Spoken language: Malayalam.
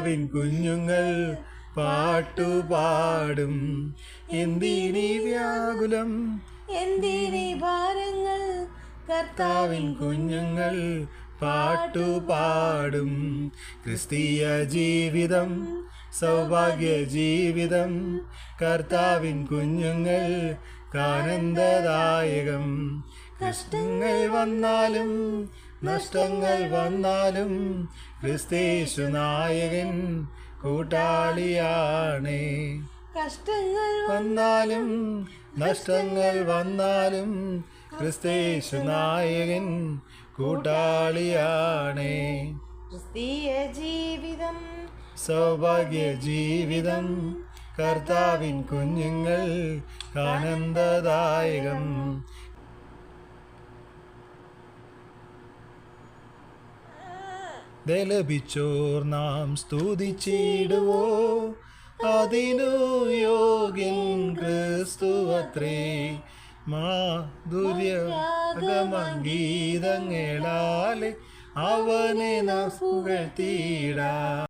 കുഞ്ഞുങ്ങൾ പാട്ടുപാടും. എന്തിനീ വ്യാകുലം, എന്തിനീ ഭാരങ്ങൾ, കർത്താവിൻ കുഞ്ഞുങ്ങൾ പാട്ടുപാടും. ക്രിസ്തീയ ജീവിതം സൗഭാഗ്യ ജീവിതം, കർത്താവിൻ കുഞ്ഞുങ്ങൾ ആനന്ദദായകം. കഷ്ടങ്ങൾ വന്നാലും നഷ്ടങ്ങൾ വന്നാലും ക്രിസ്തേശു നായകൻ കൂട്ടാളിയാണ്. കഷ്ടങ്ങൾ വന്നാലും നഷ്ടങ്ങൾ വന്നാലും ക്രിസ്തേശു നായകൻ കൂട്ടാളിയാണ്. ക്രിസ്തീയ ജീവിതം സൗഭാഗ്യ ജീവിതം, കർത്താവിൻ കുഞ്ഞുങ്ങൾ ആനന്ദദായകം. ലഭിച്ചോർ നാം സ്തുതിച്ചിടുവോ, അതിനു യോഗ്യൻ ക്രിസ്തുവത്രേ. മാധുര്യഗീതങ്ങളാലെ അവനെ നാം പുകഴ്ത്തിയിടാം.